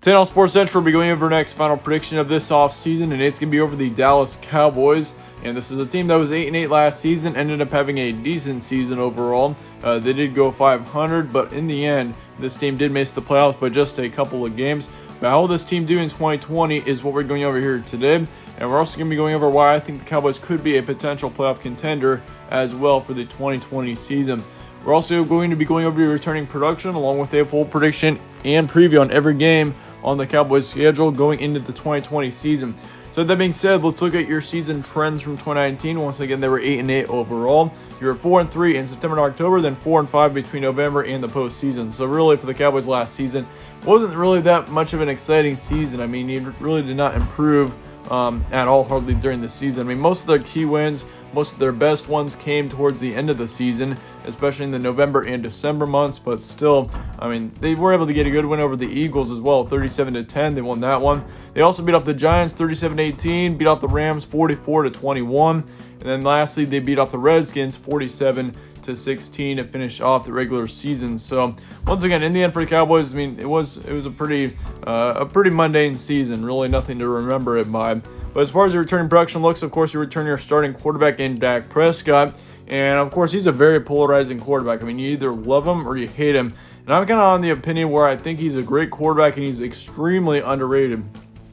Today on Sports Central, we'll be going over our next final prediction of this offseason, and it's going to be over the Dallas Cowboys. And this is a team that was 8-8 last season, ended up having a decent season overall. They did go 500, but in the end, this team did miss the playoffs by just a couple of games. But how will this team do in 2020 is what we're going over here today. And we're also going to be going over why I think the Cowboys could be a potential playoff contender as well for the 2020 season. We're also going to be going over your returning production along with a full prediction and preview on every game on the Cowboys schedule going into the 2020 season. So that being said, let's look at your season trends from 2019. Once again, they were 8-8 overall. You were 4-3 in September and October, then 4-5 between November and the postseason. So really for the Cowboys last season, wasn't really that much of an exciting season. I mean, he really did not improve at all hardly during the season. I mean, most of their key wins, most of their best ones came towards the end of the season, especially in the November and December months. But still, I mean, they were able to get a good win over the Eagles as well, 37-10. They won that one. They also beat off the Giants 37-18, beat off the Rams 44-21, and then lastly they beat off the Redskins 47-16 to finish off the regular season. So once again, in the end for the Cowboys, I mean, it was a pretty mundane season. Really nothing to remember it by. But as far as your returning production looks, of course, you return your starting quarterback in Dak Prescott. And, of course, he's a very polarizing quarterback. I mean, you either love him or you hate him. And I'm kind of on the opinion where I think he's a great quarterback and he's extremely underrated.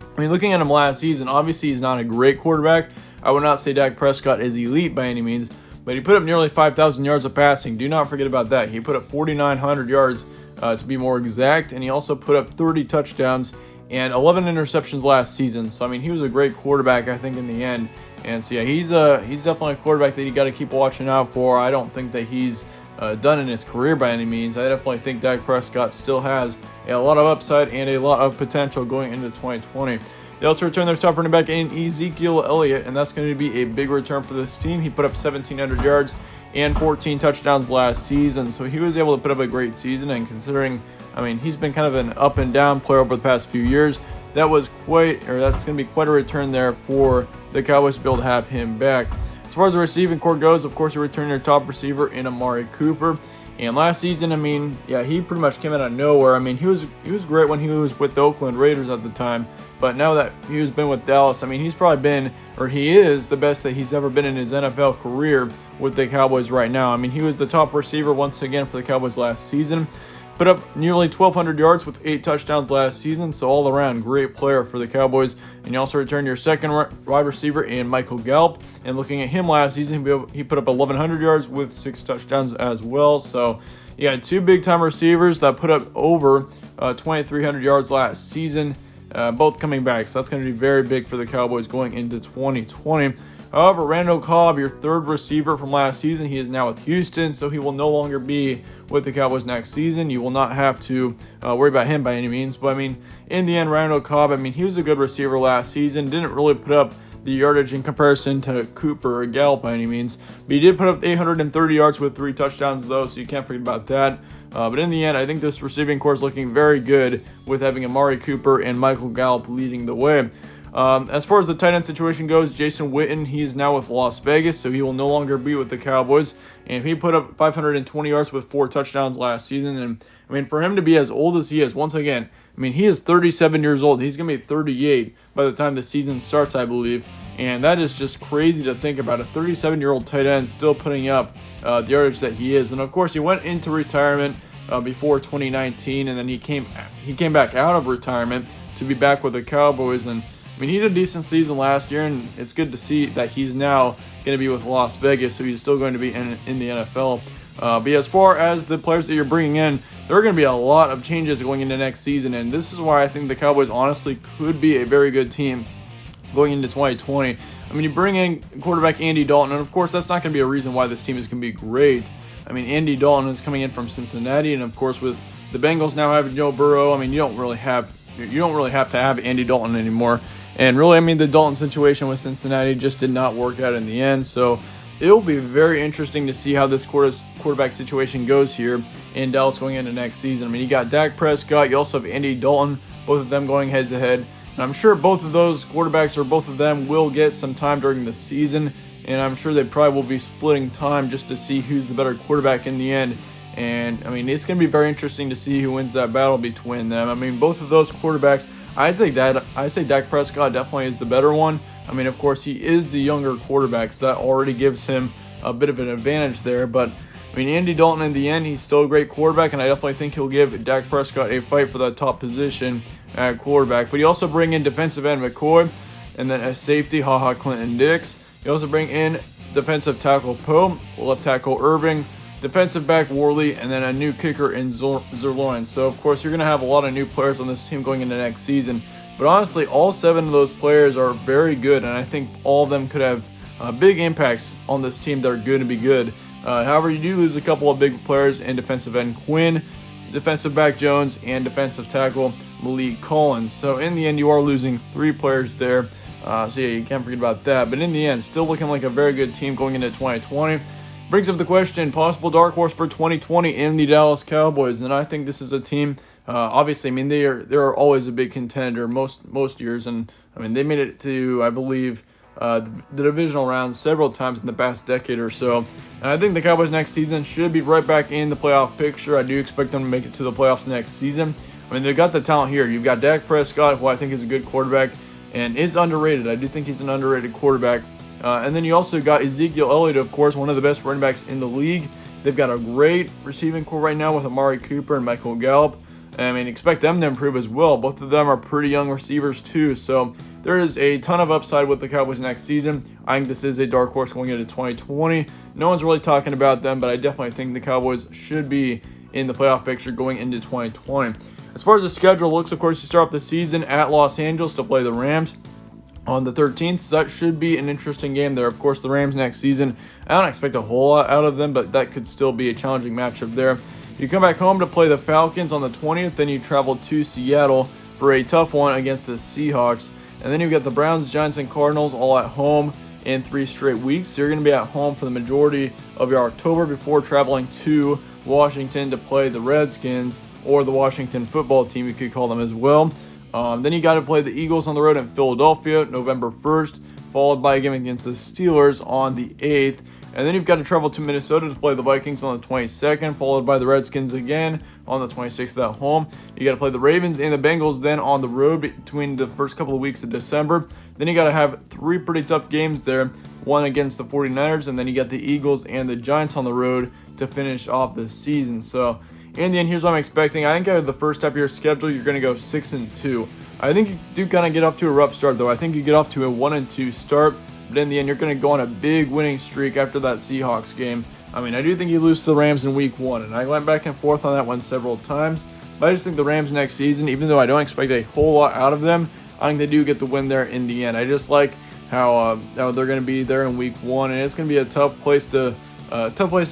I mean, looking at him last season, obviously he's not a great quarterback. I would not say Dak Prescott is elite by any means. But he put up nearly 5,000 yards of passing. Do not forget about that. He put up 4,900 yards to be more exact. And he also put up 30 touchdowns and 11 interceptions last season. So, I mean, he was a great quarterback, I think, in the end. And so, yeah, he's definitely a quarterback that you got to keep watching out for. I don't think that he's done in his career by any means. I definitely think Dak Prescott still has a lot of upside and a lot of potential going into 2020. They also returned their top running back in Ezekiel Elliott, and that's going to be a big return for this team. He put up 1,700 yards and 14 touchdowns last season. So he was able to put up a great season, and considering, I mean, he's been kind of an up and down player over the past few years, that's going to be quite a return there for the Cowboys to be able to have him back. As far as the receiving core goes, of course, you return your top receiver in Amari Cooper. And last season, I mean, yeah, he pretty much came out of nowhere. I mean, he was great when he was with the Oakland Raiders at the time. But now that he's been with Dallas, I mean, he's probably been, or he is the best that he's ever been in his NFL career with the Cowboys right now. I mean, he was the top receiver once again for the Cowboys last season. Put up nearly 1,200 yards with 8 touchdowns last season, so all around great player for the Cowboys. And you also returned your second wide receiver in Michael Gallup. And looking at him last season, he put up 1,100 yards with 6 touchdowns as well. So you had 2 big-time receivers that put up over 2,300 yards last season, both coming back. So that's going to be very big for the Cowboys going into 2020. However, Randall Cobb, your third receiver from last season, he is now with Houston, so he will no longer be with the Cowboys next season. You will not have to worry about him by any means. But, I mean, in the end, Randall Cobb, I mean, he was a good receiver last season. Didn't really put up the yardage in comparison to Cooper or Gallup by any means. But he did put up 830 yards with 3 touchdowns, though, so you can't forget about that. But in the end, I think this receiving core is looking very good with having Amari Cooper and Michael Gallup leading the way. As far as the tight end situation goes, Jason Witten, he's now with Las Vegas, so he will no longer be with the Cowboys. And he put up 520 yards with 4 touchdowns last season. And, I mean, for him to be as old as he is, once again, I mean, he is 37 years old. He's going to be 38 by the time the season starts, I believe. And that is just crazy to think about. A 37-year-old tight end still putting up the yardage that he is. And, of course, he went into retirement before 2019, and then he came back out of retirement to be back with the Cowboys. And I mean, he did a decent season last year, and it's good to see that he's now going to be with Las Vegas, so he's still going to be in the NFL. But as far as the players that you're bringing in, there are going to be a lot of changes going into next season, and this is why I think the Cowboys honestly could be a very good team going into 2020. I mean, you bring in quarterback Andy Dalton, and of course, that's not going to be a reason why this team is going to be great. I mean, Andy Dalton is coming in from Cincinnati, and of course, with the Bengals now having Joe Burrow, I mean, you don't really have to have Andy Dalton anymore. And really, I mean, the Dalton situation with Cincinnati just did not work out in the end. So it'll be very interesting to see how this quarterback situation goes here in Dallas going into next season. I mean, you got Dak Prescott. You also have Andy Dalton, both of them going head-to-head. And I'm sure both of those quarterbacks or both of them will get some time during the season. And I'm sure they probably will be splitting time just to see who's the better quarterback in the end. And I mean, it's going to be very interesting to see who wins that battle between them. I mean, both of those quarterbacks, I'd say Dak Prescott definitely is the better one. I mean, of course, he is the younger quarterback, so that already gives him a bit of an advantage there. But I mean, Andy Dalton in the end, he's still a great quarterback, and I definitely think he'll give Dak Prescott a fight for that top position at quarterback. But you also bring in defensive end McCoy, and then a safety, Clinton Dix. You also bring in defensive tackle Poe, left tackle Irving, defensive back Worley, and then a new kicker in Zerloin. So, of course, you're going to have a lot of new players on this team going into next season. But honestly, all 7 of those players are very good, and I think all of them could have big impacts on this team that are going to be good. However, you do lose a couple of big players in defensive end Quinn, defensive back Jones, and defensive tackle Malik Collins. So in the end, you are losing 3 players there. So yeah, you can't forget about that. But in the end, still looking like a very good team going into 2020. Brings up the question, possible dark horse for 2020 in the Dallas Cowboys. And I think this is a team, obviously, I mean, they're always a big contender most years. And I mean, they made it to, I believe, the divisional round several times in the past decade or so. And I think the Cowboys next season should be right back in the playoff picture. I do expect them to make it to the playoffs next season. I mean, they've got the talent here. You've got Dak Prescott, who I think is a good quarterback and is underrated. I do think he's an underrated quarterback. And then you also got Ezekiel Elliott, of course, one of the best running backs in the league. They've got a great receiving core right now with Amari Cooper and Michael Gallup. And I mean, expect them to improve as well. Both of them are pretty young receivers too. So there is a ton of upside with the Cowboys next season. I think this is a dark horse going into 2020. No one's really talking about them, but I definitely think the Cowboys should be in the playoff picture going into 2020. As far as the schedule looks, of course, you start off the season at Los Angeles to play the Rams on the 13th. So that should be an interesting game there. Of course, the Rams next season, I don't expect a whole lot out of them, but that could still be a challenging matchup there. You come back home to play the Falcons on the 20th, then you travel to Seattle for a tough one against the Seahawks. And then you've got the Browns, Giants, and Cardinals all at home in 3 straight weeks. So you're going to be at home for the majority of your October before traveling to Washington to play the Redskins, or the Washington football team, you could call them as well. Then you got to play the Eagles on the road in Philadelphia, November 1st, followed by a game against the Steelers on the 8th. And then you've got to travel to Minnesota to play the Vikings on the 22nd, followed by the Redskins again on the 26th at home. You got to play the Ravens and the Bengals then on the road between the first couple of weeks of December. Then you got to have 3 pretty tough games there, one against the 49ers, and then you got the Eagles and the Giants on the road to finish off the season. So in the end, here's what I'm expecting. I think out of the first half of your schedule, you're going to go 6-2. I think you do kind of get off to a rough start, though. I think you get off to a 1-2 start. But in the end, you're going to go on a big winning streak after that Seahawks game. I mean, I do think you lose to the Rams in week 1, and I went back and forth on that one several times. But I just think the Rams next season, even though I don't expect a whole lot out of them, I think they do get the win there in the end. I just like how they're going to be there in week 1, and it's going to be a tough place to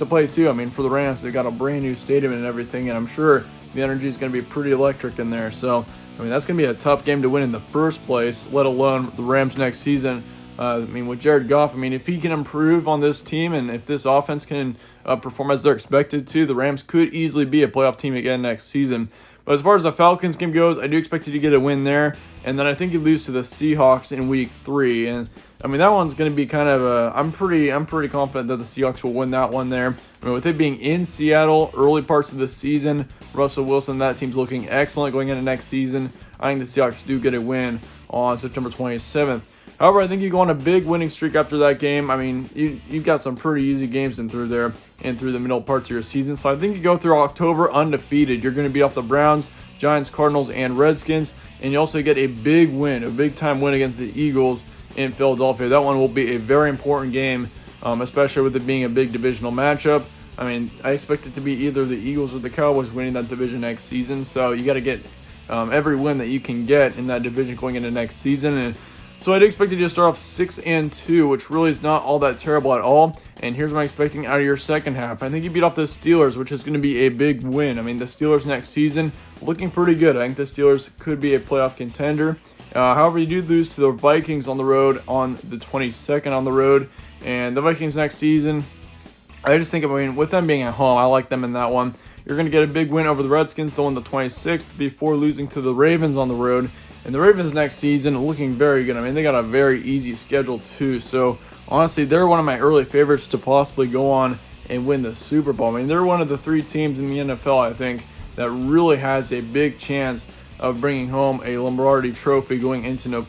play too. I mean, for the Rams, they've got a brand new stadium and everything, and I'm sure the energy is going to be pretty electric in there. So, I mean, that's going to be a tough game to win in the first place, let alone the Rams next season. I mean, with Jared Goff, I mean, if he can improve on this team and if this offense can perform as they're expected to, the Rams could easily be a playoff team again next season. But as far as the Falcons game goes, I do expect you to get a win there. And then I think you lose to the Seahawks in week 3. And I mean, that one's going to be kind of I'm pretty confident that the Seahawks will win that one there. I mean, with it being in Seattle, early parts of the season, Russell Wilson, that team's looking excellent going into next season. I think the Seahawks do get a win on September 27th. However, I think you go on a big winning streak after that game. I mean, you've got some pretty easy games in through there and through the middle parts of your season. So I think you go through October undefeated. You're going to beat off the Browns, Giants, Cardinals, and Redskins. And you also get a big win, a big-time win against the Eagles in Philadelphia. That one will be a very important game, especially with it being a big divisional matchup. I mean, I expect it to be either the Eagles or the Cowboys winning that division next season. So you got to get every win that you can get in that division going into next season. And so I'd expect you to start off 6-2, which really is not all that terrible at all. And here's what I'm expecting out of your second half. I think you beat off the Steelers, which is going to be a big win. I mean, the Steelers next season looking pretty good. I think the Steelers could be a playoff contender. However, you do lose to the Vikings on the road on the 22nd on the road. And the Vikings next season, I just think, I mean, with them being at home, I like them in that one. You're going to get a big win over the Redskins, though, on the 26th before losing to the Ravens on the road. And the Ravens next season are looking very good. I mean, they got a very easy schedule too. So honestly, they're one of my early favorites to possibly go on and win the Super Bowl. I mean, they're one of the 3 teams in the NFL, I think, that really has a big chance of bringing home a Lombardi Trophy going into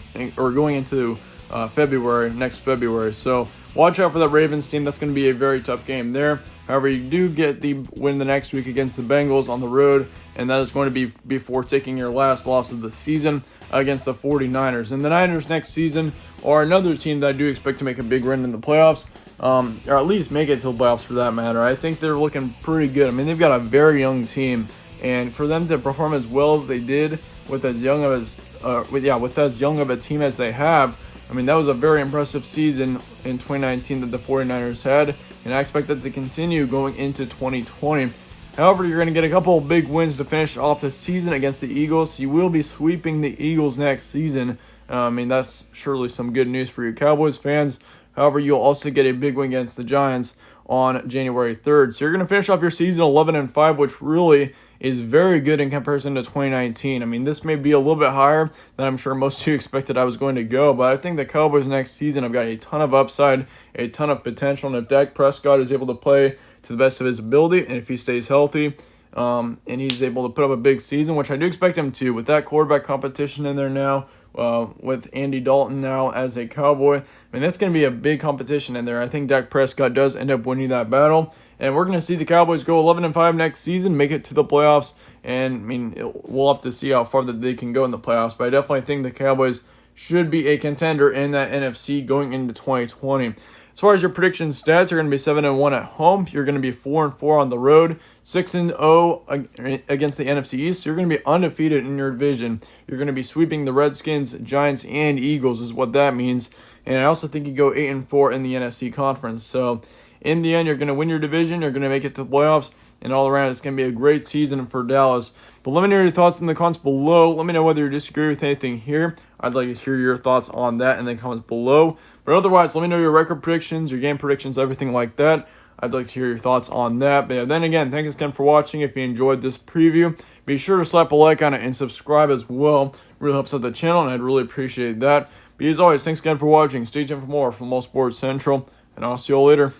February, next February. So watch out for that Ravens team. That's going to be a very tough game there. However, you do get the win the next week against the Bengals on the road, and that is going to be before taking your last loss of the season against the 49ers. And the Niners next season are another team that I do expect to make a big run in the playoffs, or at least make it to the playoffs for that matter. I think they're looking pretty good. I mean, they've got a very young team, and for them to perform as well as they did with as young of a team as they have, I mean, that was a very impressive season in 2019 that the 49ers had, and I expect that to continue going into 2020. However, you're going to get a couple of big wins to finish off the season against the Eagles. You will be sweeping the Eagles next season. I mean, that's surely some good news for you Cowboys fans. However, you'll also get a big win against the Giants on January 3rd. So you're going to finish off your season 11-5, which really is very good in comparison to 2019. I mean, this may be a little bit higher than I'm sure most of you expected I was going to go, but I think the Cowboys next season have got a ton of upside, a ton of potential, and if Dak Prescott is able to play to the best of his ability, and if he stays healthy, and he's able to put up a big season, which I do expect him to, with that quarterback competition in there now, with Andy Dalton now as a Cowboy, I mean, that's going to be a big competition in there. I think Dak Prescott does end up winning that battle, and we're going to see the Cowboys go 11-5 next season, make it to the playoffs, and I mean, we'll have to see how far that they can go in the playoffs, but I definitely think the Cowboys should be a contender in that NFC going into 2020. As far as your prediction stats, you're going to be 7-1 at home. You're going to be 4-4 on the road, 6-0 against the NFC East. You're going to be undefeated in your division. You're going to be sweeping the Redskins, Giants, and Eagles is what that means. And I also think you go 8-4 in the NFC Conference. So in the end, you're going to win your division. You're going to make it to the playoffs. And all around, it's going to be a great season for Dallas. But let me know your thoughts in the comments below. Let me know whether you disagree with anything here. I'd like to hear your thoughts on that in the comments below. But otherwise, let me know your record predictions, your game predictions, everything like that. I'd like to hear your thoughts on that. But then again, thanks again for watching. If you enjoyed this preview, be sure to slap a like on it and subscribe as well. It really helps out the channel, and I'd really appreciate that. But as always, thanks again for watching. Stay tuned for more from All Sports Central, and I'll see you all later.